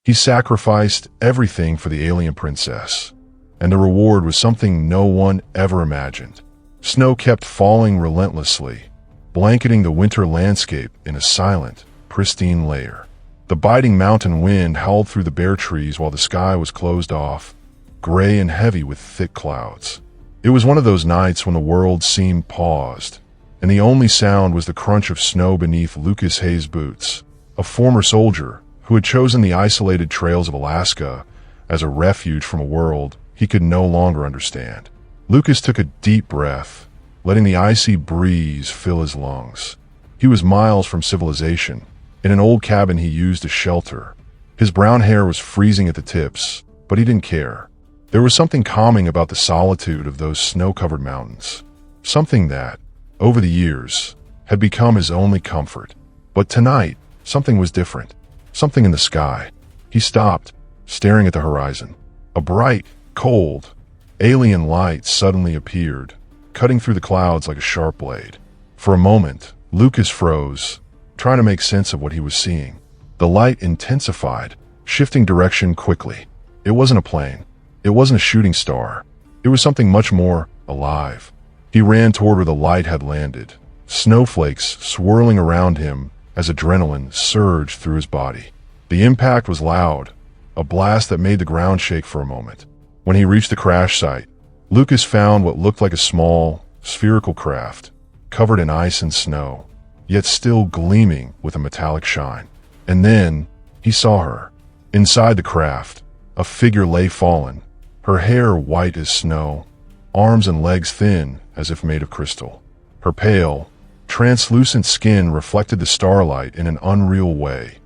He sacrificed everything for the alien princess, and the reward was something no one ever imagined. Snow kept falling relentlessly, blanketing the winter landscape in a silent, pristine layer. The biting mountain wind howled through the bare trees while the sky was closed off, gray and heavy with thick clouds. It was one of those nights when the world seemed paused, and the only sound was the crunch of snow beneath Lucas Hayes' boots, a former soldier who had chosen the isolated trails of Alaska as a refuge from a world he could no longer understand. Lucas took a deep breath, letting the icy breeze fill his lungs. He was miles from civilization, in an old cabin he used as shelter. His brown hair was freezing at the tips, but he didn't care. There was something calming about the solitude of those snow-covered mountains, something that, over the years, had become his only comfort. But tonight, something was different. Something in the sky. He stopped, staring at the horizon. A bright, cold, alien light suddenly appeared, cutting through the clouds like a sharp blade. For a moment, Lucas froze, trying to make sense of what he was seeing. The light intensified, shifting direction quickly. It wasn't a plane. It wasn't a shooting star. It was something much more alive. He ran toward where the light had landed, snowflakes swirling around him as adrenaline surged through his body. The impact was loud, a blast that made the ground shake for a moment. When he reached the crash site, Lucas found what looked like a small, spherical craft, covered in ice and snow, yet still gleaming with a metallic shine. And then, he saw her. Inside the craft, a figure lay fallen, her hair white as snow, arms and legs thin as if made of crystal. Her pale, translucent skin reflected the starlight in an unreal way,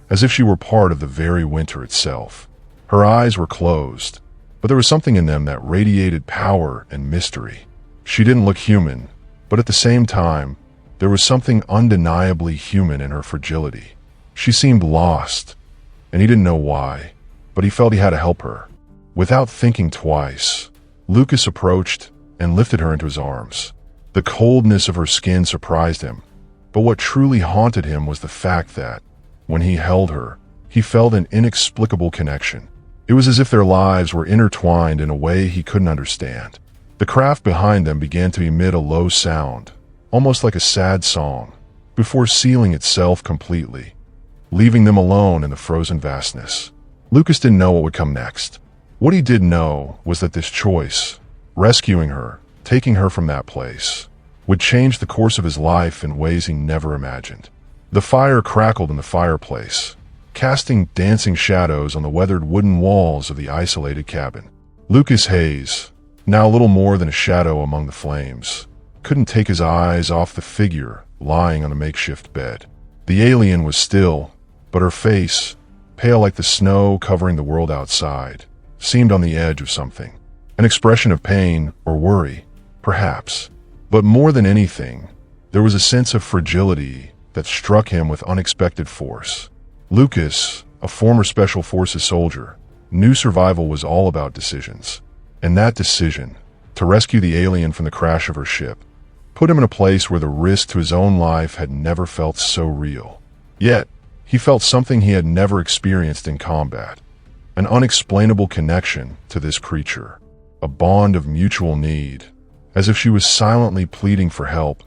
as if she were part of the very winter itself. Her eyes were closed, but there was something in them that radiated power and mystery. She didn't look human, but at the same time, there was something undeniably human in her fragility. She seemed lost, and he didn't know why, but he felt he had to help her. Without thinking twice, Lucas approached and lifted her into his arms. The coldness of her skin surprised him, but what truly haunted him was the fact that, when he held her, he felt an inexplicable connection. It was as if their lives were intertwined in a way he couldn't understand. The craft behind them began to emit a low sound, almost like a sad song, before sealing itself completely, leaving them alone in the frozen vastness. Lucas didn't know what would come next. What he did know was that this choice, rescuing her, taking her from that place, would change the course of his life in ways he never imagined. The fire crackled in the fireplace, casting dancing shadows on the weathered wooden walls of the isolated cabin. Lucas Hayes, now little more than a shadow among the flames, couldn't take his eyes off the figure lying on the makeshift bed. The alien was still, but her face, pale like the snow covering the world outside, seemed on the edge of something. An expression of pain or worry, perhaps. But more than anything, there was a sense of fragility that struck him with unexpected force. Lucas, a former Special Forces soldier, knew survival was all about decisions. And that decision, to rescue the alien from the crash of her ship, put him in a place where the risk to his own life had never felt so real. Yet, he felt something he had never experienced in combat. An unexplainable connection to this creature, a bond of mutual need, as if she was silently pleading for help,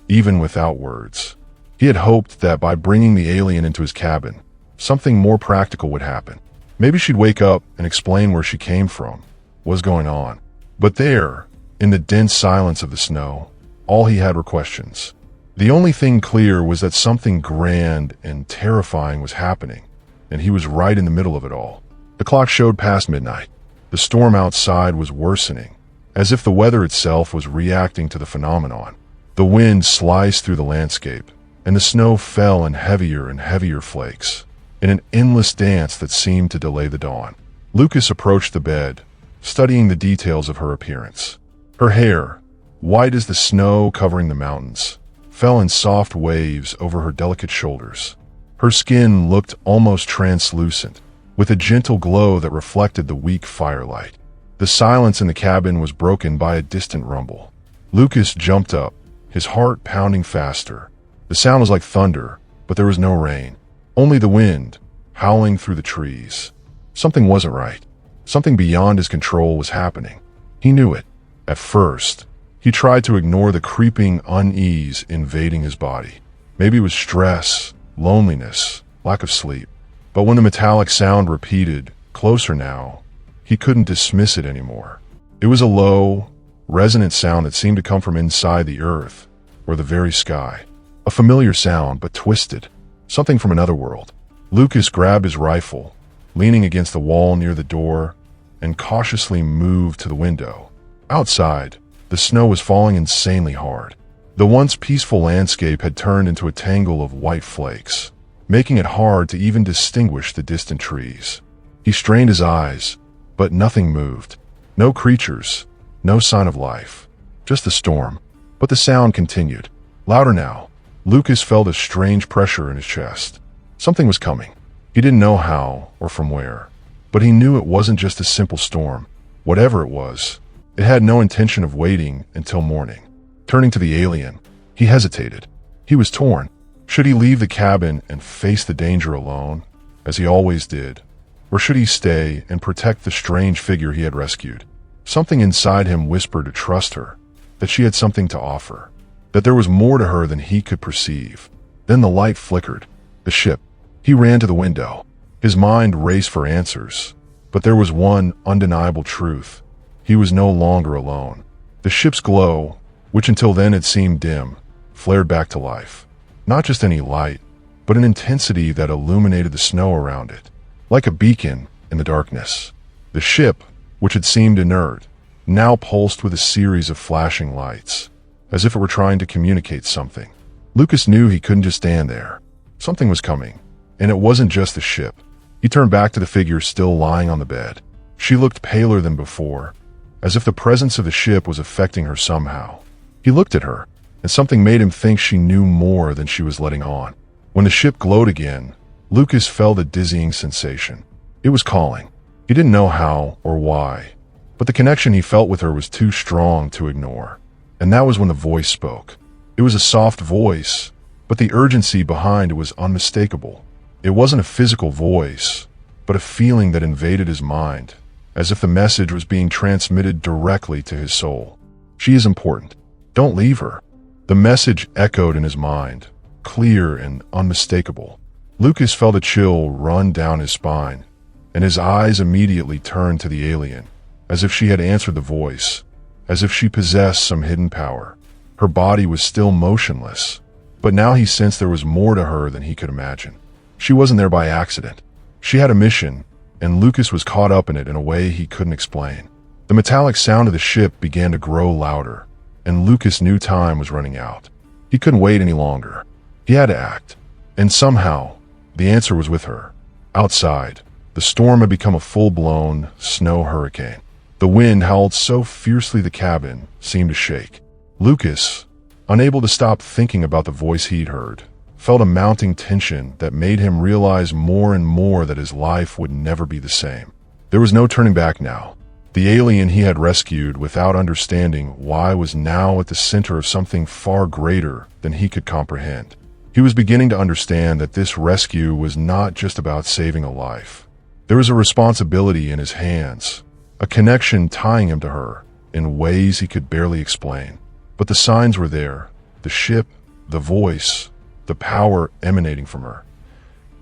even without words. He had hoped that by bringing the alien into his cabin, something more practical would happen. Maybe she'd wake up and explain where she came from, what's going on. But there, in the dense silence of the snow, all he had were questions. The only thing clear was that something grand and terrifying was happening, and he was right in the middle of it all. The clock showed past midnight. The storm outside was worsening, as if the weather itself was reacting to the phenomenon. The wind sliced through the landscape, and the snow fell in heavier and heavier flakes, in an endless dance that seemed to delay the dawn. Lucas approached the bed, studying the details of her appearance. Her hair, white as the snow covering the mountains, fell in soft waves over her delicate shoulders. Her skin looked almost translucent, with a gentle glow that reflected the weak firelight. The silence in the cabin was broken by a distant rumble. Lucas jumped up, his heart pounding faster. The sound was like thunder, but there was no rain. Only the wind, howling through the trees. Something wasn't right. Something beyond his control was happening. He knew it. At first, he tried to ignore the creeping unease invading his body. Maybe it was stress, loneliness, lack of sleep. But when the metallic sound repeated, closer now, he couldn't dismiss it anymore. It was a low, resonant sound that seemed to come from inside the earth, or the very sky. A familiar sound, but twisted. Something from another world. Lucas grabbed his rifle, leaning against the wall near the door, and cautiously moved to the window. Outside, the snow was falling insanely hard. The once peaceful landscape had turned into a tangle of white flakes, making it hard to even distinguish the distant trees. He strained his eyes, but nothing moved. No creatures, no sign of life. Just the storm. But the sound continued. Louder now. Lucas felt a strange pressure in his chest. Something was coming. He didn't know how or from where, but he knew it wasn't just a simple storm. Whatever it was, it had no intention of waiting until morning. Turning to the alien, he hesitated. He was torn. Should he leave the cabin and face the danger alone, as he always did? Or should he stay and protect the strange figure he had rescued? Something inside him whispered to trust her, that she had something to offer, that there was more to her than he could perceive. Then the light flickered. The ship. He ran to the window. His mind raced for answers, but there was one undeniable truth. He was no longer alone. The ship's glow, which until then had seemed dim, flared back to life. Not just any light, but an intensity that illuminated the snow around it, like a beacon in the darkness. The ship, which had seemed inert, now pulsed with a series of flashing lights, as if it were trying to communicate something. Lucas knew he couldn't just stand there. Something was coming, and it wasn't just the ship. He turned back to the figure still lying on the bed. She looked paler than before, as if the presence of the ship was affecting her somehow. He looked at her, and something made him think she knew more than she was letting on. When the ship glowed again, Lucas felt a dizzying sensation. It was calling. He didn't know how or why, but the connection he felt with her was too strong to ignore. And that was when the voice spoke. It was a soft voice, but the urgency behind it was unmistakable. It wasn't a physical voice, but a feeling that invaded his mind, as if the message was being transmitted directly to his soul. She is important. Don't leave her. The message echoed in his mind, clear and unmistakable. Lucas felt a chill run down his spine, and his eyes immediately turned to the alien, as if she had answered the voice, as if she possessed some hidden power. Her body was still motionless, but now he sensed there was more to her than he could imagine. She wasn't there by accident. She had a mission, and Lucas was caught up in it in a way he couldn't explain. The metallic sound of the ship began to grow louder, and Lucas knew time was running out. He couldn't wait any longer. He had to act. And somehow, the answer was with her. Outside, the storm had become a full-blown snow hurricane. The wind howled so fiercely the cabin seemed to shake. Lucas, unable to stop thinking about the voice he'd heard, felt a mounting tension that made him realize more and more that his life would never be the same. There was no turning back now. The alien he had rescued without understanding why was now at the center of something far greater than he could comprehend. He was beginning to understand that this rescue was not just about saving a life. There was a responsibility in his hands, a connection tying him to her in ways he could barely explain. But the signs were there, the ship, the voice, the power emanating from her.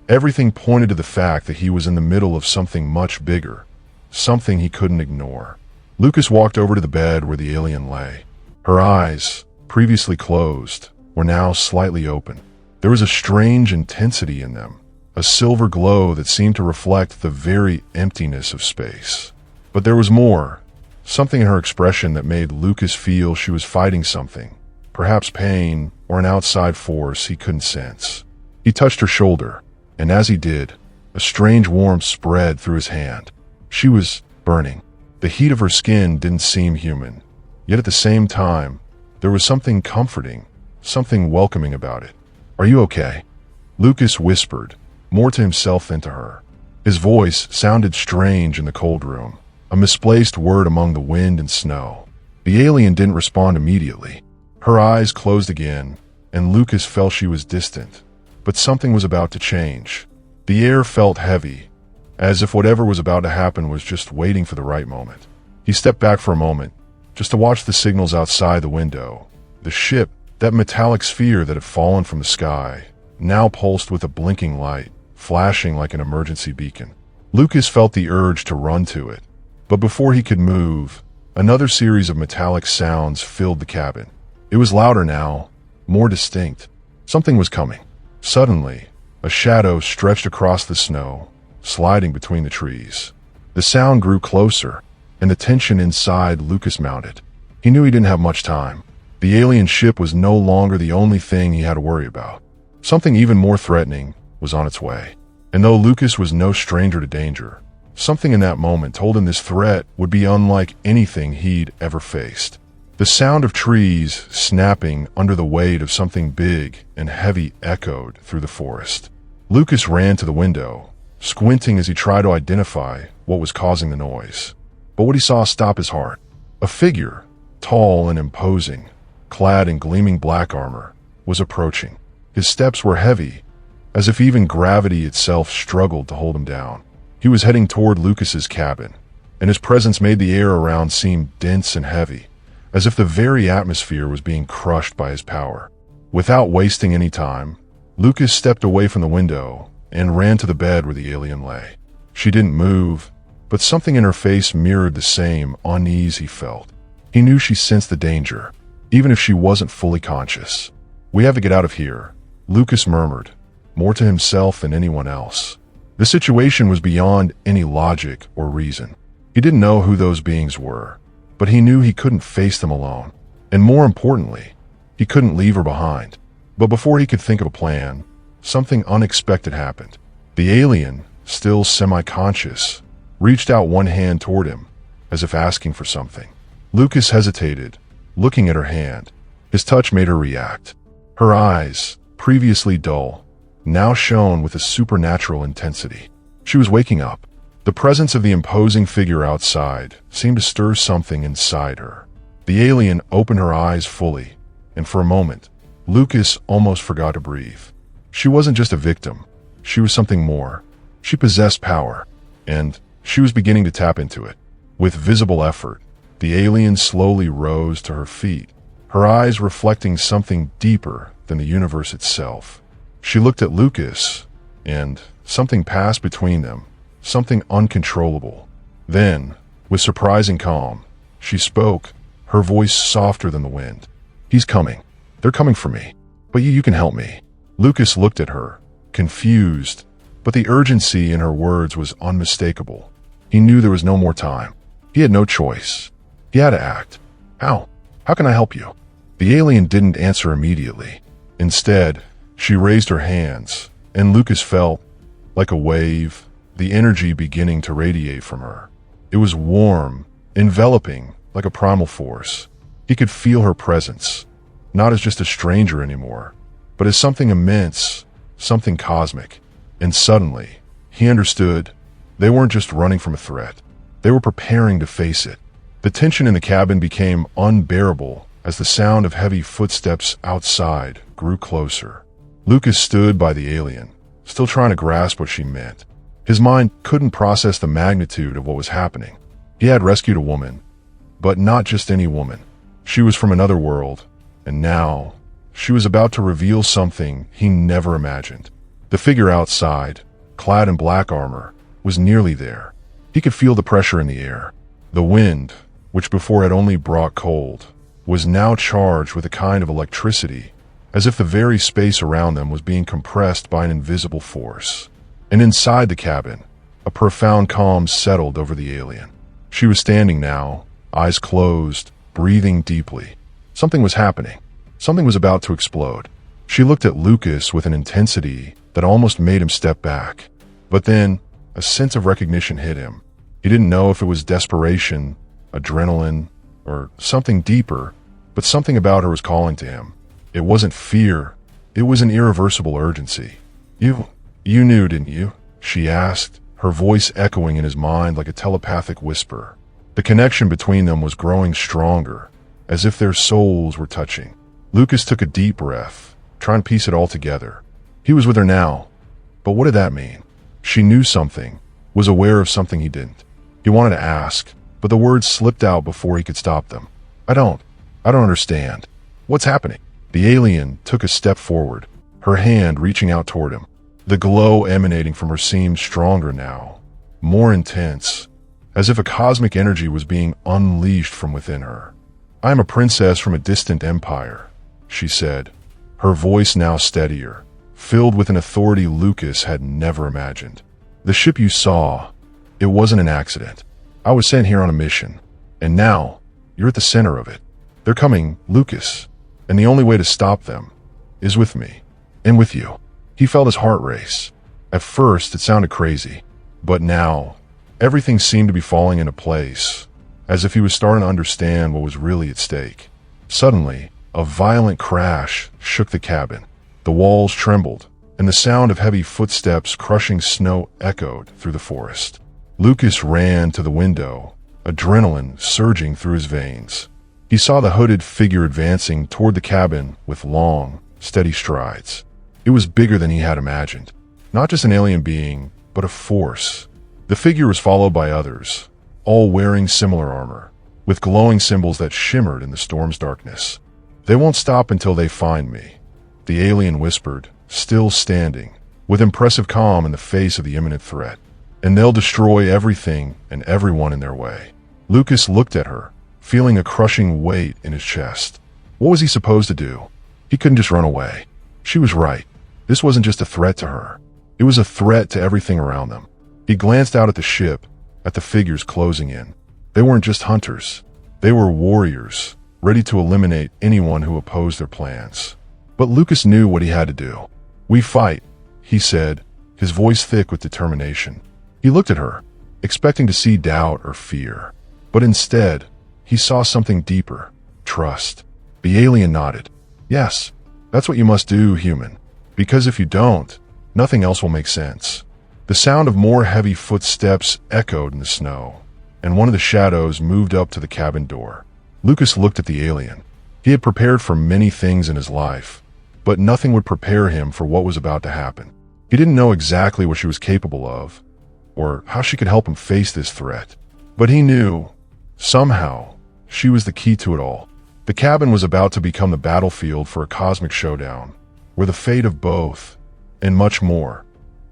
Everything pointed to the fact that he was in the middle of something much bigger, something he couldn't ignore. Lucas walked over to the bed where the alien lay. Her eyes, previously closed, were now slightly open. There was a strange intensity in them, a silver glow that seemed to reflect the very emptiness of space. But there was more, something in her expression that made Lucas feel she was fighting something, perhaps pain or an outside force he couldn't sense. He touched her shoulder, and as he did, a strange warmth spread through his hand. She was burning. The heat of her skin didn't seem human, yet at the same time, there was something comforting, something welcoming about it. "Are you okay?" Lucas whispered, more to himself than to her. His voice sounded strange in the cold room, a misplaced word among the wind and snow. The alien didn't respond immediately. Her eyes closed again, and Lucas felt she was distant. But something was about to change. The air felt heavy, as if whatever was about to happen was just waiting for the right moment. He stepped back for a moment, just to watch the signals outside the window. The ship, that metallic sphere that had fallen from the sky, now pulsed with a blinking light, flashing like an emergency beacon. Lucas felt the urge to run to it, but before he could move, another series of metallic sounds filled the cabin. It was louder now, more distinct. Something was coming. Suddenly, a shadow stretched across the snow, sliding between the trees. The sound grew closer, and the tension inside Lucas mounted. He knew he didn't have much time. The alien ship was no longer the only thing he had to worry about. Something even more threatening was on its way. And though Lucas was no stranger to danger, something in that moment told him this threat would be unlike anything he'd ever faced. The sound of trees snapping under the weight of something big and heavy echoed through the forest. Lucas ran to the window, squinting as he tried to identify what was causing the noise. But what he saw stopped his heart. A figure, tall and imposing, clad in gleaming black armor, was approaching. His steps were heavy, as if even gravity itself struggled to hold him down. He was heading toward Lucas's cabin, and his presence made the air around seem dense and heavy, as if the very atmosphere was being crushed by his power. Without wasting any time, Lucas stepped away from the window and ran to the bed where the alien lay. She didn't move, but something in her face mirrored the same unease he felt. He knew she sensed the danger, even if she wasn't fully conscious. "We have to get out of here," Lucas murmured, more to himself than anyone else. The situation was beyond any logic or reason. He didn't know who those beings were, but he knew he couldn't face them alone. And more importantly, he couldn't leave her behind. But before he could think of a plan, something unexpected happened. The alien, still semi-conscious, reached out one hand toward him, as if asking for something. Lucas hesitated, looking at her hand. His touch made her react. Her eyes, previously dull, now shone with a supernatural intensity. She was waking up. The presence of the imposing figure outside seemed to stir something inside her. The alien opened her eyes fully, and for a moment, Lucas almost forgot to breathe. She wasn't just a victim. She was something more. She possessed power, and she was beginning to tap into it. With visible effort, the alien slowly rose to her feet, her eyes reflecting something deeper than the universe itself. She looked at Lucas, and something passed between them, something uncontrollable. Then, with surprising calm, she spoke, her voice softer than the wind. "He's coming. They're coming for me. But you can help me." Lucas looked at her, confused, but the urgency in her words was unmistakable. He knew there was no more time. He had no choice. He had to act. "How? How can I help you?" The alien didn't answer immediately. Instead, she raised her hands, and Lucas felt, like a wave, the energy beginning to radiate from her. It was warm, enveloping, like a primal force. He could feel her presence, not as just a stranger anymore, but as something immense, something cosmic. And suddenly, he understood they weren't just running from a threat. They were preparing to face it. The tension in the cabin became unbearable as the sound of heavy footsteps outside grew closer. Lucas stood by the alien, still trying to grasp what she meant. His mind couldn't process the magnitude of what was happening. He had rescued a woman, but not just any woman. She was from another world, and now she was about to reveal something he never imagined. The figure outside, clad in black armor, was nearly there. He could feel the pressure in the air. The wind, which before had only brought cold, was now charged with a kind of electricity, as if the very space around them was being compressed by an invisible force. And inside the cabin, a profound calm settled over the alien. She was standing now, eyes closed, breathing deeply. Something was happening. Something was about to explode. She looked at Lucas with an intensity that almost made him step back. But then, a sense of recognition hit him. He didn't know if it was desperation, adrenaline, or something deeper, but something about her was calling to him. It wasn't fear. It was an irreversible urgency. You knew, didn't you?" she asked, her voice echoing in his mind like a telepathic whisper. The connection between them was growing stronger, as if their souls were touching. Lucas took a deep breath, trying to piece it all together. He was with her now, but what did that mean? She knew something, was aware of something he didn't. He wanted to ask, but the words slipped out before he could stop them. I don't understand. What's happening? The alien took a step forward, her hand reaching out toward him. The glow emanating from her seemed stronger now, more intense, as if a cosmic energy was being unleashed from within her. I am a princess from a distant empire, she said, her voice now steadier, filled with an authority Lucas had never imagined. The ship you saw, it wasn't an accident. I was sent here on a mission, and now you're at the center of it. They're coming, Lucas, and the only way to stop them is with me, and with you. He felt his heart race. At first, it sounded crazy, but now, everything seemed to be falling into place, as if he was starting to understand what was really at stake. Suddenly, a violent crash shook the cabin. The walls trembled, and the sound of heavy footsteps crushing snow echoed through the forest. Lucas ran to the window, adrenaline surging through his veins. He saw the hooded figure advancing toward the cabin with long, steady strides. It was bigger than he had imagined. Not just an alien being, but a force. The figure was followed by others, all wearing similar armor, with glowing symbols that shimmered in the storm's darkness. They won't stop until they find me, the alien whispered, still standing, with impressive calm in the face of the imminent threat. And they'll destroy everything and everyone in their way. Lucas looked at her, feeling a crushing weight in his chest. What was he supposed to do? He couldn't just run away. She was right. This wasn't just a threat to her. It was a threat to everything around them. He glanced out at the ship, at the figures closing in. They weren't just hunters. They were warriors, ready to eliminate anyone who opposed their plans. But Lucas knew what he had to do. We fight, he said, his voice thick with determination. He looked at her, expecting to see doubt or fear. But instead, he saw something deeper, trust. The alien nodded. Yes, that's what you must do, human. Because if you don't, nothing else will make sense. The sound of more heavy footsteps echoed in the snow, and one of the shadows moved up to the cabin door. Lucas looked at the alien. He had prepared for many things in his life, but nothing would prepare him for what was about to happen. He didn't know exactly what she was capable of, or how she could help him face this threat. But he knew, somehow, she was the key to it all. The cabin was about to become the battlefield for a cosmic showdown, where the fate of both, and much more,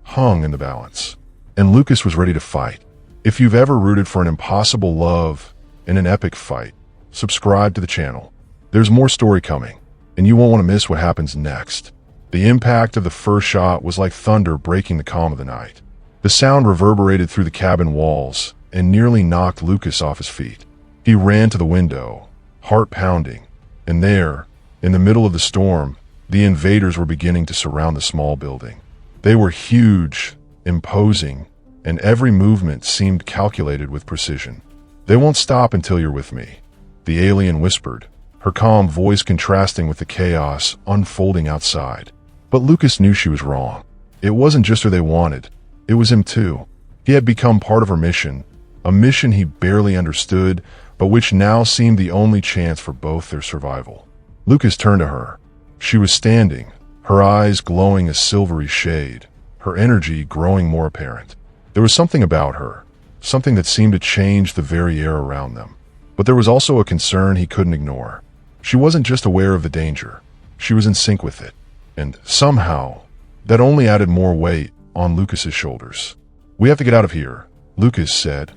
hung in the balance. And Lucas was ready to fight. If you've ever rooted for an impossible love in an epic fight, subscribe to the channel. There's more story coming, and you won't want to miss what happens next. The impact of the first shot was like thunder breaking the calm of the night. The sound reverberated through the cabin walls and nearly knocked Lucas off his feet. He ran to the window, heart pounding, and there, in the middle of the storm, the invaders were beginning to surround the small building. They were huge, imposing, and every movement seemed calculated with precision. They won't stop until you're with me, the alien whispered, her calm voice contrasting with the chaos unfolding outside. But Lucas knew she was wrong. It wasn't just her they wanted. It was him too. He had become part of her mission, a mission he barely understood, but which now seemed the only chance for both their survival. Lucas turned to her. She was standing, her eyes glowing a silvery shade, her energy growing more apparent. There was something about her, something that seemed to change the very air around them. But there was also a concern he couldn't ignore. She wasn't just aware of the danger, she was in sync with it. And somehow, that only added more weight on Lucas's shoulders. We have to get out of here, Lucas said,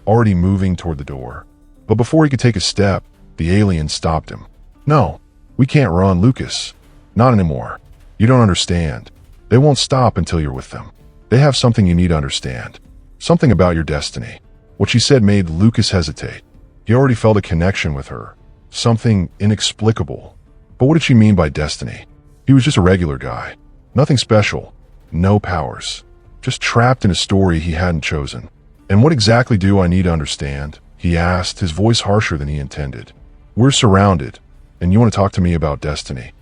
already moving toward the door. But before he could take a step, the alien stopped him. No, we can't run, Lucas. Not anymore. You don't understand. They won't stop until you're with them. They have something you need to understand. Something about your destiny. What she said made Lucas hesitate. He already felt a connection with her. Something inexplicable. But what did she mean by destiny? He was just a regular guy. Nothing special. No powers. Just trapped in a story he hadn't chosen. And what exactly do I need to understand? He asked, his voice harsher than he intended. We're surrounded, and you want to talk to me about destiny.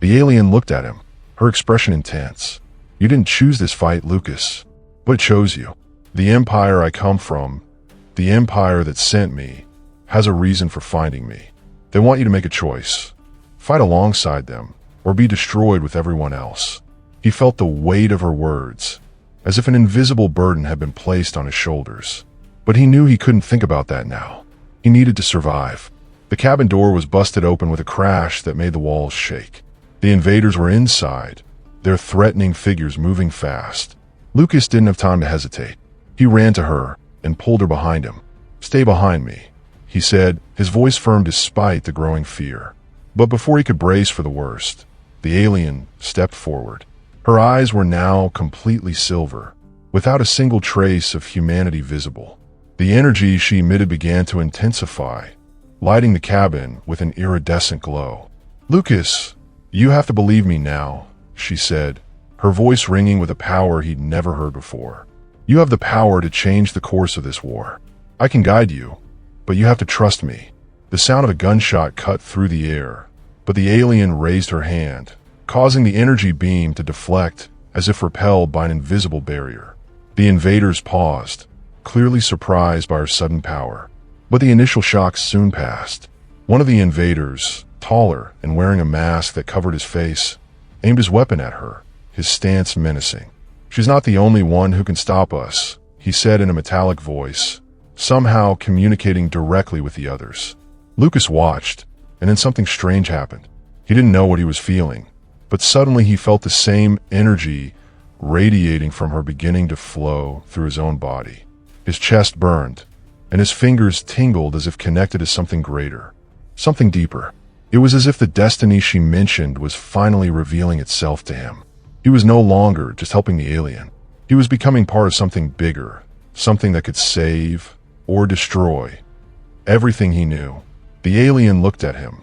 The alien looked at him, her expression intense. You didn't choose this fight, Lucas, but it chose you. The empire I come from, the empire that sent me, has a reason for finding me. They want you to make a choice. Fight alongside them, or be destroyed with everyone else. He felt the weight of her words, as if an invisible burden had been placed on his shoulders. But he knew he couldn't think about that now. He needed to survive. The cabin door was busted open with a crash that made the walls shake. The invaders were inside, their threatening figures moving fast. Lucas didn't have time to hesitate. He ran to her and pulled her behind him. "Stay behind me," he said, his voice firm despite the growing fear. But before he could brace for the worst, the alien stepped forward. Her eyes were now completely silver, without a single trace of humanity visible. The energy she emitted began to intensify, lighting the cabin with an iridescent glow. "Lucas, you have to believe me now," she said, her voice ringing with a power he'd never heard before. "You have the power to change the course of this war. I can guide you, but you have to trust me." The sound of a gunshot cut through the air, but the alien raised her hand, causing the energy beam to deflect as if repelled by an invisible barrier. The invaders paused, clearly surprised by her sudden power. But the initial shock soon passed. One of the invaders, taller and wearing a mask that covered his face, aimed his weapon at her, his stance menacing. "She's not the only one who can stop us," he said in a metallic voice, somehow communicating directly with the others. Lucas watched, and then something strange happened. He didn't know what he was feeling, but suddenly he felt the same energy radiating from her beginning to flow through his own body. His chest burned, and his fingers tingled as if connected to something greater, something deeper. It was as if the destiny she mentioned was finally revealing itself to him. He was no longer just helping the alien. He was becoming part of something bigger, something that could save or destroy everything he knew. The alien looked at him,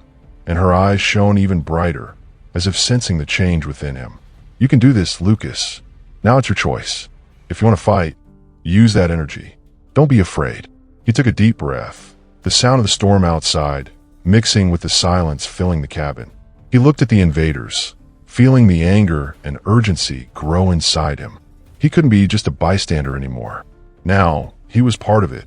and her eyes shone even brighter, as if sensing the change within him. "You can do this, Lucas. Now it's your choice. If you want to fight, use that energy. Don't be afraid." He took a deep breath, the sound of the storm outside mixing with the silence filling the cabin. He looked at the invaders, feeling the anger and urgency grow inside him. He couldn't be just a bystander anymore. Now, he was part of it,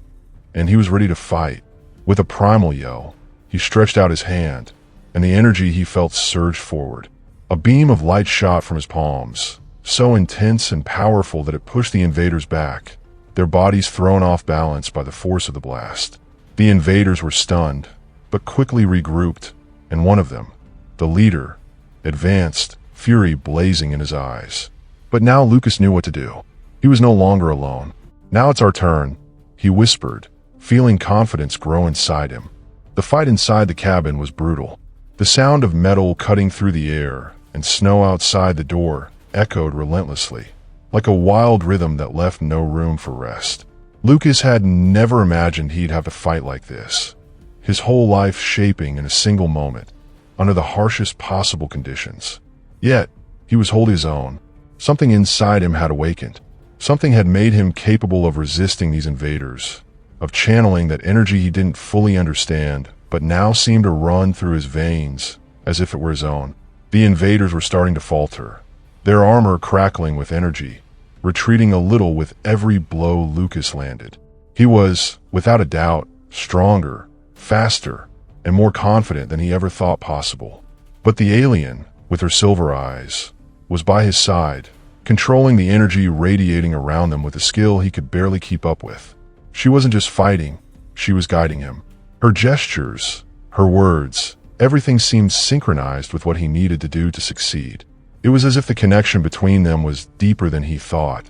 and he was ready to fight. With a primal yell, he stretched out his hand, and the energy he felt surged forward. A beam of light shot from his palms, so intense and powerful that it pushed the invaders back, their bodies thrown off balance by the force of the blast. The invaders were stunned, but quickly regrouped, and one of them, the leader, advanced, fury blazing in his eyes. But now Lucas knew what to do. He was no longer alone. "Now it's our turn," he whispered, feeling confidence grow inside him. The fight inside the cabin was brutal. The sound of metal cutting through the air and snow outside the door echoed relentlessly, like a wild rhythm that left no room for rest. Lucas had never imagined he'd have to fight like this, his whole life shaping in a single moment, under the harshest possible conditions. Yet, he was holding his own. Something inside him had awakened. Something had made him capable of resisting these invaders, of channeling that energy he didn't fully understand, but now seemed to run through his veins as if it were his own. The invaders were starting to falter, their armor crackling with energy, retreating a little with every blow Lucas landed. He was, without a doubt, stronger, faster, and more confident than he ever thought possible. But the alien, with her silver eyes, was by his side, controlling the energy radiating around them with a skill he could barely keep up with. She wasn't just fighting, she was guiding him. Her gestures, her words, everything seemed synchronized with what he needed to do to succeed. It was as if the connection between them was deeper than he thought,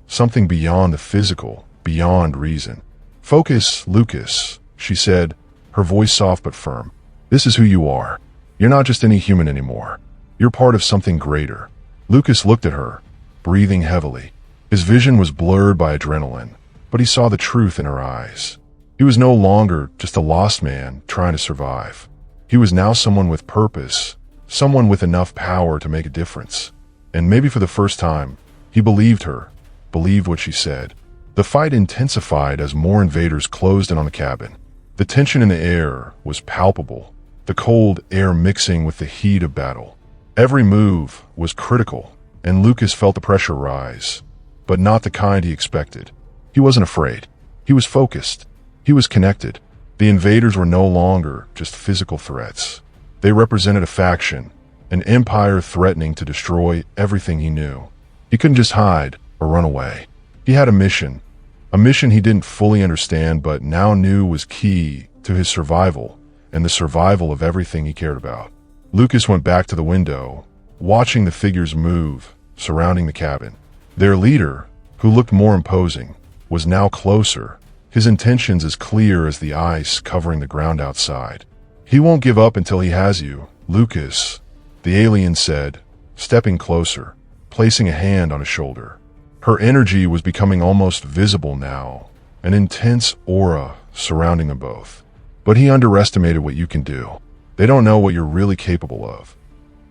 something beyond the physical, beyond reason. "Focus, Lucas," she said, her voice soft but firm. "This is who you are. You're not just any human anymore. You're part of something greater." Lucas looked at her, breathing heavily. His vision was blurred by adrenaline, but he saw the truth in her eyes. He was no longer just a lost man trying to survive. He was now someone with purpose, someone with enough power to make a difference. And maybe for the first time, he believed her, believed what she said. The fight intensified as more invaders closed in on the cabin. The tension in the air was palpable, the cold air mixing with the heat of battle. Every move was critical, and Lucas felt the pressure rise, but not the kind he expected. He wasn't afraid. He was focused. He was connected. The invaders were no longer just physical threats. They represented a faction, an empire threatening to destroy everything he knew. He couldn't just hide. or run away. He had a mission he didn't fully understand but now knew was key to his survival and the survival of everything he cared about. Lucas went back to the window, watching the figures move, surrounding the cabin. Their leader, who looked more imposing, was now closer, his intentions as clear as the ice covering the ground outside. "He won't give up until he has you, Lucas," the alien said, stepping closer, placing a hand on his shoulder. Her energy was becoming almost visible now, an intense aura surrounding them both. "But he underestimated what you can do. They don't know what you're really capable of."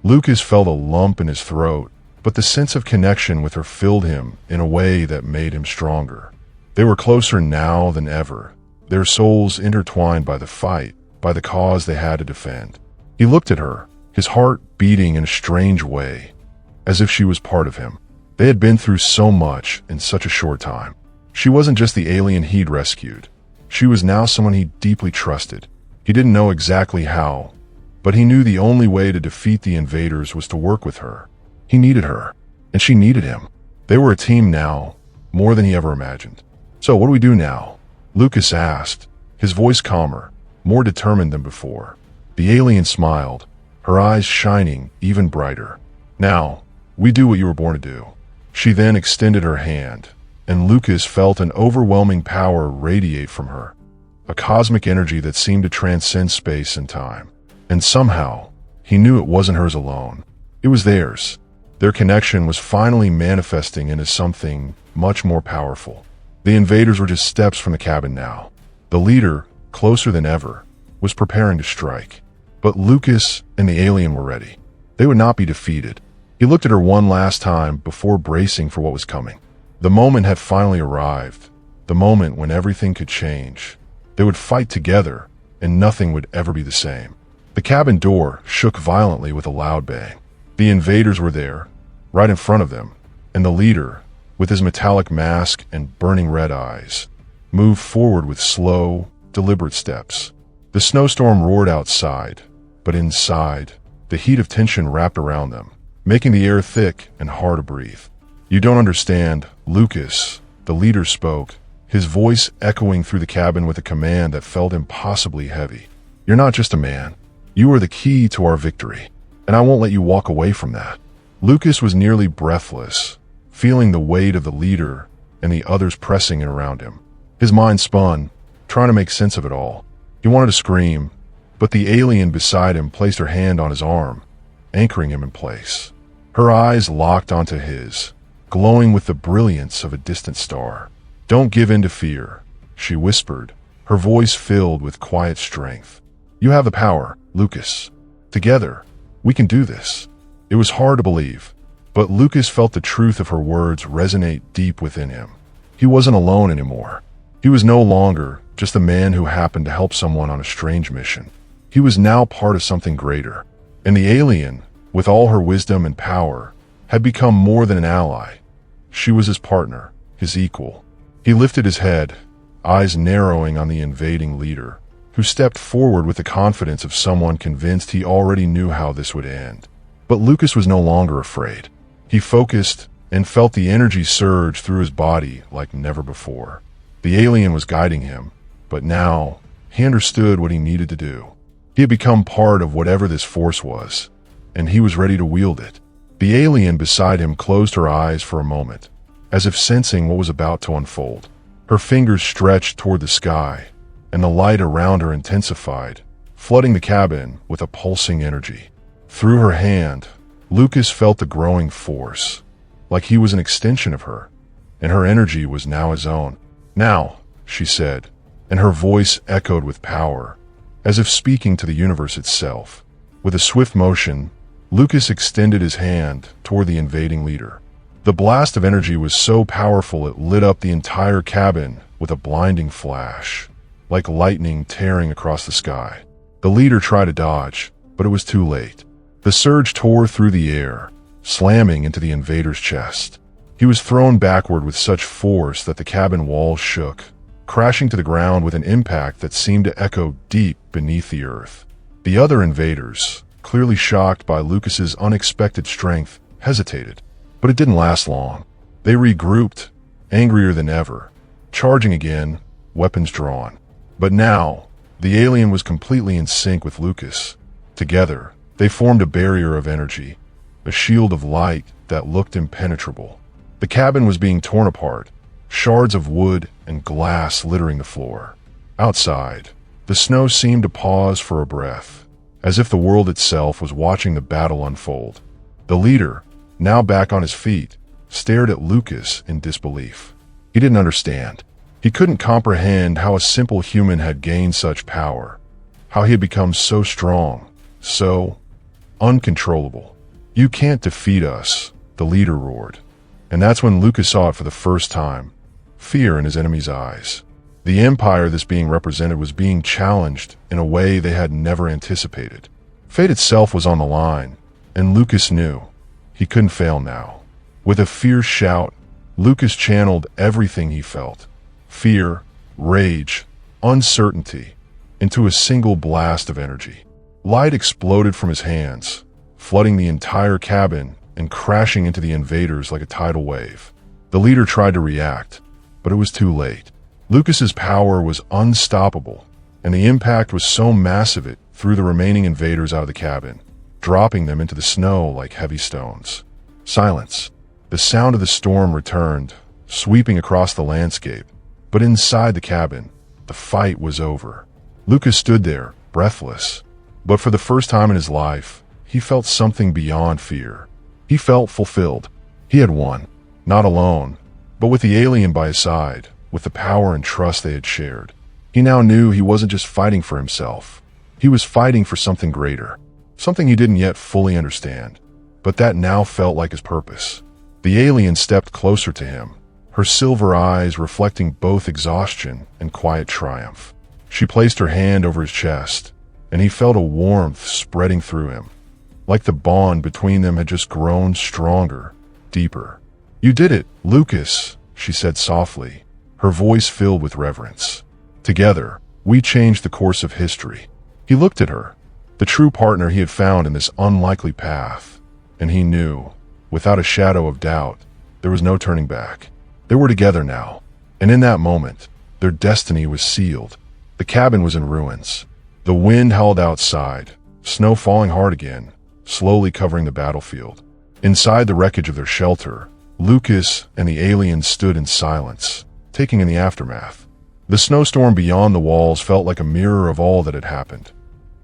Lucas felt a lump in his throat, but the sense of connection with her filled him in a way that made him stronger. They were closer now than ever, their souls intertwined by the fight, by the cause they had to defend. He looked at her, his heart beating in a strange way, as if she was part of him. They had been through so much in such a short time. She wasn't just the alien he'd rescued. She was now someone he deeply trusted. He didn't know exactly how, but he knew the only way to defeat the invaders was to work with her. He needed her, and she needed him. They were a team now, more than he ever imagined. "So what do we do now?" Lucas asked, his voice calmer, more determined than before. The alien smiled, her eyes shining even brighter. "Now, we do what you were born to do." She then extended her hand, and Lucas felt an overwhelming power radiate from her, a cosmic energy that seemed to transcend space and time. And somehow, he knew it wasn't hers alone. It was theirs. Their connection was finally manifesting into something much more powerful. The invaders were just steps from the cabin now. The leader, closer than ever, was preparing to strike. But Lucas and the alien were ready. They would not be defeated. He looked at her one last time before bracing for what was coming. The moment had finally arrived, the moment when everything could change. They would fight together, and nothing would ever be the same. The cabin door shook violently with a loud bang. The invaders were there, right in front of them, and the leader, with his metallic mask and burning red eyes, moved forward with slow, deliberate steps. The snowstorm roared outside, but inside, the heat of tension wrapped around them, making the air thick and hard to breathe. "You don't understand, Lucas," the leader spoke, his voice echoing through the cabin with a command that felt impossibly heavy. "You're not just a man. You are the key to our victory, and I won't let you walk away from that." Lucas was nearly breathless, feeling the weight of the leader and the others pressing in around him. His mind spun, trying to make sense of it all. He wanted to scream, but the alien beside him placed her hand on his arm, anchoring him in place. Her eyes locked onto his, glowing with the brilliance of a distant star. "Don't give in to fear," she whispered, her voice filled with quiet strength. "You have the power, Lucas. Together, we can do this." It was hard to believe, but Lucas felt the truth of her words resonate deep within him. He wasn't alone anymore. He was no longer just a man who happened to help someone on a strange mission. He was now part of something greater. And the alien, with all her wisdom and power, had become more than an ally. She was his partner, his equal. He lifted his head, eyes narrowing on the invading leader, who stepped forward with the confidence of someone convinced he already knew how this would end. But Lucas was no longer afraid. He focused and felt the energy surge through his body like never before. The alien was guiding him, but now he understood what he needed to do. He had become part of whatever this force was, and he was ready to wield it. The alien beside him closed her eyes for a moment, as if sensing what was about to unfold. Her fingers stretched toward the sky, and the light around her intensified, flooding the cabin with a pulsing energy. Through her hand, Lucas felt the growing force, like he was an extension of her, and her energy was now his own. "Now," she said, and her voice echoed with power, as if speaking to the universe itself. With a swift motion, Lucas extended his hand toward the invading leader. The blast of energy was so powerful it lit up the entire cabin with a blinding flash, like lightning tearing across the sky. The leader tried to dodge, but it was too late. The surge tore through the air, slamming into the invader's chest. He was thrown backward with such force that the cabin walls shook, crashing to the ground with an impact that seemed to echo deep beneath the earth. The other invaders, clearly shocked by Lucas's unexpected strength, hesitated. But it didn't last long. They regrouped, angrier than ever, charging again, weapons drawn. But now, the alien was completely in sync with Lucas. Together, they formed a barrier of energy, a shield of light that looked impenetrable. The cabin was being torn apart, shards of wood and glass littering the floor. Outside, the snow seemed to pause for a breath, as if the world itself was watching the battle unfold. The leader, now back on his feet, stared at Lucas in disbelief. He didn't understand. He couldn't comprehend how a simple human had gained such power, how he had become so strong, so uncontrollable. "You can't defeat us," the leader roared. And that's when Lucas saw it for the first time, fear in his enemy's eyes. The empire this being represented was being challenged in a way they had never anticipated. Fate itself was on the line, and Lucas knew he couldn't fail now. With a fierce shout, Lucas channeled everything he felt, fear, rage, uncertainty, into a single blast of energy. Light exploded from his hands, flooding the entire cabin and crashing into the invaders like a tidal wave. The leader tried to react, but it was too late. Lucas's power was unstoppable, and the impact was so massive it threw the remaining invaders out of the cabin, dropping them into the snow like heavy stones. Silence. The sound of the storm returned, sweeping across the landscape, but inside the cabin, the fight was over. Lucas stood there, breathless, but for the first time in his life, he felt something beyond fear. He felt fulfilled. He had won, not alone, but with the alien by his side, with the power and trust they had shared. He now knew he wasn't just fighting for himself. He was fighting for something greater, something he didn't yet fully understand, but that now felt like his purpose. The alien stepped closer to him, her silver eyes reflecting both exhaustion and quiet triumph. She placed her hand over his chest, and he felt a warmth spreading through him, like the bond between them had just grown stronger, deeper. "You did it, Lucas," she said softly, her voice filled with reverence. "Together, we changed the course of history." He looked at her, the true partner he had found in this unlikely path, and he knew, without a shadow of doubt, there was no turning back. They were together now, and in that moment, their destiny was sealed. The cabin was in ruins. The wind howled outside, snow falling hard again, slowly covering the battlefield. Inside the wreckage of their shelter, Lucas and the alien stood in silence, taking in the aftermath. The snowstorm beyond the walls felt like a mirror of all that had happened,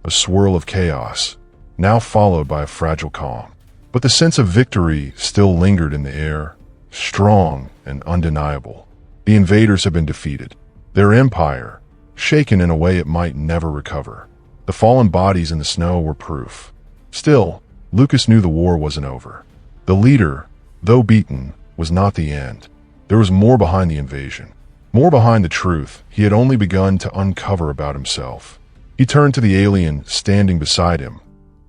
a swirl of chaos, now followed by a fragile calm. But the sense of victory still lingered in the air, strong and undeniable. The invaders had been defeated, their empire shaken in a way it might never recover. The fallen bodies in the snow were proof. Still, Lucas knew the war wasn't over. The leader, though beaten, was not the end. There was more behind the invasion, more behind the truth he had only begun to uncover about himself. He turned to the alien standing beside him,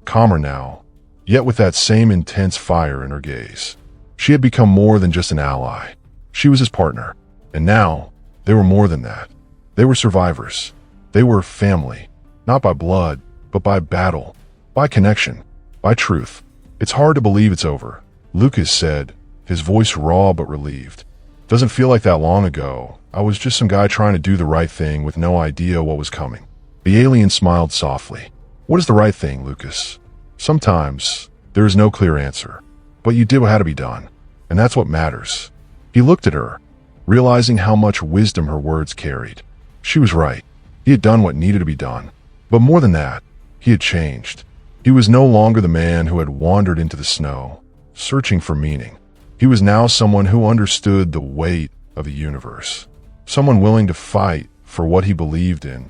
calmer now, yet with that same intense fire in her gaze. She had become more than just an ally. She was his partner, and now they were more than that. They were survivors. They were family, not by blood, but by battle, by connection, by truth. "It's hard to believe it's over," Lucas said, his voice raw but relieved. "Doesn't feel like that long ago. I was just some guy trying to do the right thing with no idea what was coming." The alien smiled softly. "What is the right thing, Lucas? Sometimes there is no clear answer, but you did what had to be done, and that's what matters." He looked at her, realizing how much wisdom her words carried. She was right. He had done what needed to be done. But more than that, he had changed. He was no longer the man who had wandered into the snow, searching for meaning. He was now someone who understood the weight of the universe, someone willing to fight for what he believed in,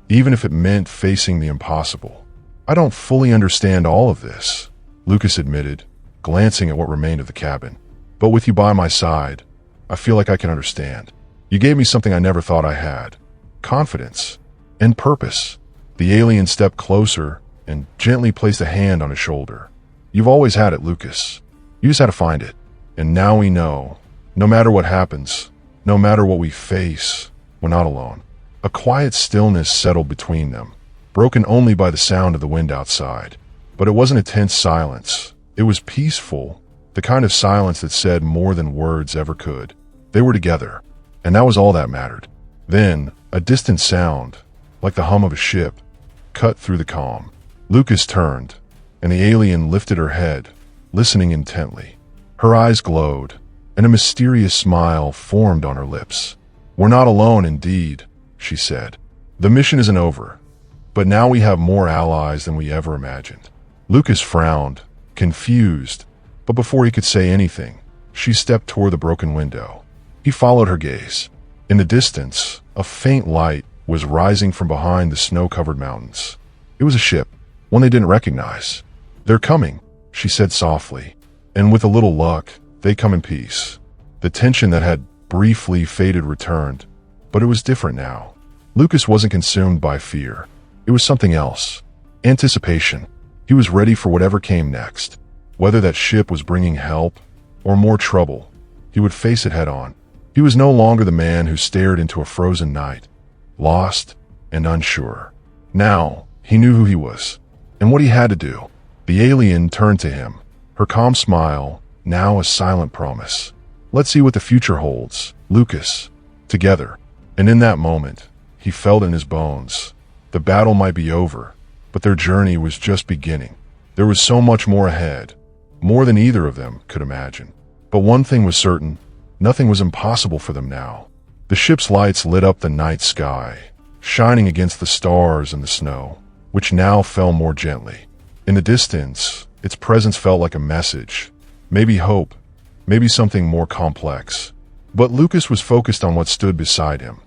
even if it meant facing the impossible. "I don't fully understand all of this," Lucas admitted, glancing at what remained of the cabin. "But with you by my side, I feel like I can understand. You gave me something I never thought I had. Confidence and purpose." The alien stepped closer and gently placed a hand on his shoulder. "You've always had it, Lucas. You just had to find it. And now we know, no matter what happens, no matter what we face, we're not alone." A quiet stillness settled between them, broken only by the sound of the wind outside. But it wasn't a tense silence. It was peaceful, the kind of silence that said more than words ever could. They were together, and that was all that mattered. Then, a distant sound, like the hum of a ship, cut through the calm. Lucas turned, and the alien lifted her head, listening intently. Her eyes glowed, and a mysterious smile formed on her lips. "We're not alone, indeed," she said. "The mission isn't over, but now we have more allies than we ever imagined." Lucas frowned, confused, but before he could say anything, she stepped toward the broken window. He followed her gaze. In the distance, a faint light was rising from behind the snow-covered mountains. It was a ship, one they didn't recognize. "They're coming," she said softly, "and with a little luck, they come in peace." The tension that had briefly faded returned, but it was different now. Lucas wasn't consumed by fear. It was something else. Anticipation. He was ready for whatever came next. Whether that ship was bringing help or more trouble, he would face it head on. He was no longer the man who stared into a frozen night, lost and unsure. Now, he knew who he was and what he had to do. The alien turned to him, her calm smile now a silent promise. "Let's see what the future holds, Lucas." Together. And in that moment, he felt in his bones. The battle might be over, but their journey was just beginning. There was so much more ahead, more than either of them could imagine. But one thing was certain, nothing was impossible for them now. The ship's lights lit up the night sky, shining against the stars and the snow, which now fell more gently. In the distance, its presence felt like a message, maybe hope, maybe something more complex. But Lucas was focused on what stood beside him,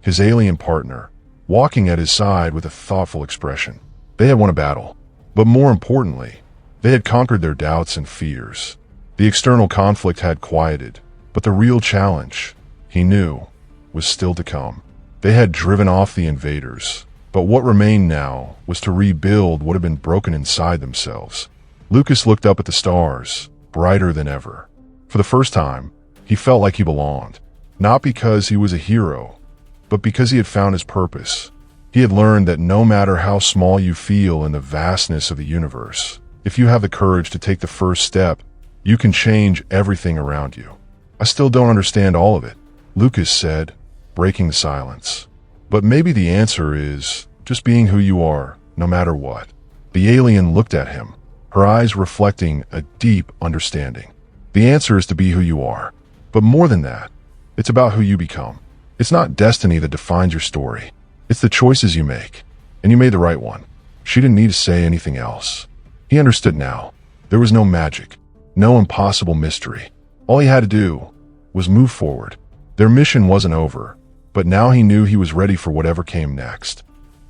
his alien partner, walking at his side with a thoughtful expression. They had won a battle, but more importantly, they had conquered their doubts and fears. The external conflict had quieted, but the real challenge, he knew, was still to come. They had driven off the invaders, but what remained now was to rebuild what had been broken inside themselves. Lucas looked up at the stars, brighter than ever. For the first time, he felt like he belonged, not because he was a hero, but because he had found his purpose. He had learned that no matter how small you feel in the vastness of the universe, if you have the courage to take the first step, you can change everything around you. "I still don't understand all of it," Lucas said, breaking the silence. "But maybe the answer is just being who you are, no matter what." The alien looked at him, her eyes reflecting a deep understanding. "The answer is to be who you are. But more than that, it's about who you become. It's not destiny that defines your story. It's the choices you make. And you made the right one." She didn't need to say anything else. He understood now. There was no magic, no impossible mystery. All he had to do was move forward. Their mission wasn't over, but now he knew he was ready for whatever came next.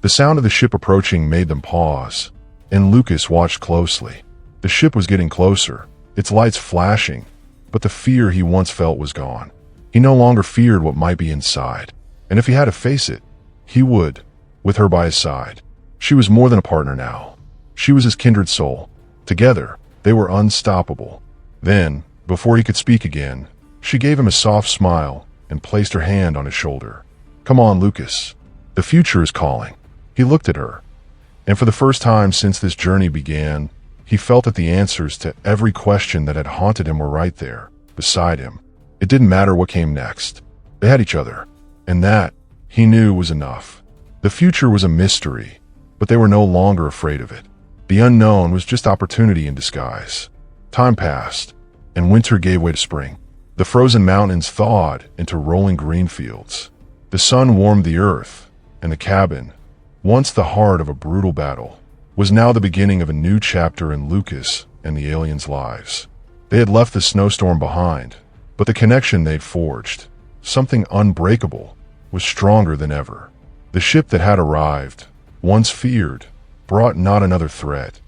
The sound of the ship approaching made them pause, and Lucas watched closely. The ship was getting closer, its lights flashing, but the fear he once felt was gone. He no longer feared what might be inside, and if he had to face it, he would, with her by his side. She was more than a partner now. She was his kindred soul. Together, they were unstoppable. Then, before he could speak again, she gave him a soft smile and placed her hand on his shoulder. "Come on, Lucas. The future is calling." He looked at her, and for the first time since this journey began, he felt that the answers to every question that had haunted him were right there, beside him. It didn't matter what came next. They had each other, and that, he knew, was enough. The future was a mystery, but they were no longer afraid of it. The unknown was just opportunity in disguise. Time passed, and winter gave way to spring. The frozen mountains thawed into rolling green fields. The sun warmed the earth, and the cabin, once the heart of a brutal battle, was now the beginning of a new chapter in Lucas and the aliens' lives. They had left the snowstorm behind, but the connection they'd forged, something unbreakable, was stronger than ever. The ship that had arrived, once feared, brought not another threat,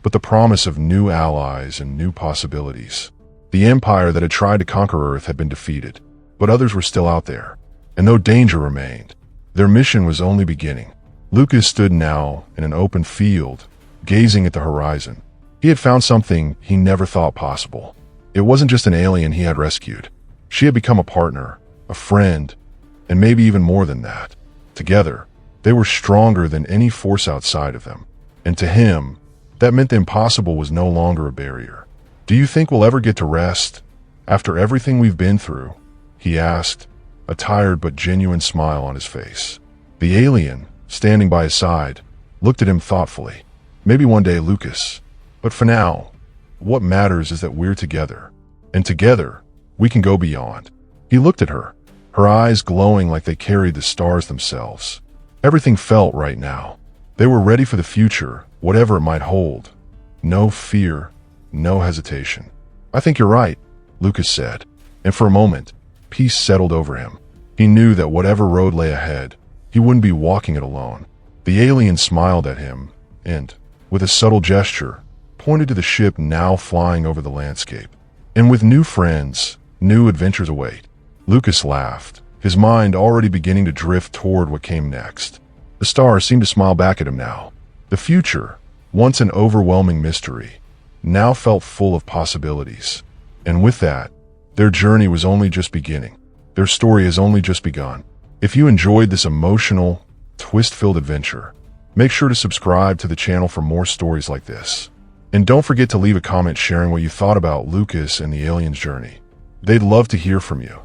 but the promise of new allies and new possibilities. The empire that had tried to conquer Earth had been defeated, but others were still out there, and though danger remained, their mission was only beginning. Lucas stood now in an open field, gazing at the horizon. He had found something he never thought possible. It wasn't just an alien he had rescued. She had become a partner, a friend, and maybe even more than that. Together, they were stronger than any force outside of them. And to him, that meant the impossible was no longer a barrier. "Do you think we'll ever get to rest? After everything we've been through?" he asked, a tired but genuine smile on his face. The alien, standing by his side, looked at him thoughtfully. "Maybe one day, Lucas. But for now, what matters is that we're together. And together, we can go beyond." He looked at her, her eyes glowing like they carried the stars themselves. Everything felt right now. They were ready for the future, whatever it might hold. No fear, no hesitation. "I think you're right," Lucas said, and for a moment, peace settled over him. He knew that whatever road lay ahead, he wouldn't be walking it alone. The alien smiled at him and, with a subtle gesture, pointed to the ship now flying over the landscape. "And with new friends, new adventures await." Lucas laughed, his mind already beginning to drift toward what came next. The stars seemed to smile back at him now. The future, once an overwhelming mystery, now felt full of possibilities. And with that, their journey was only just beginning. Their story has only just begun. If you enjoyed this emotional, twist-filled adventure, make sure to subscribe to the channel for more stories like this. And don't forget to leave a comment sharing what you thought about Lucas and the alien's journey. They'd love to hear from you.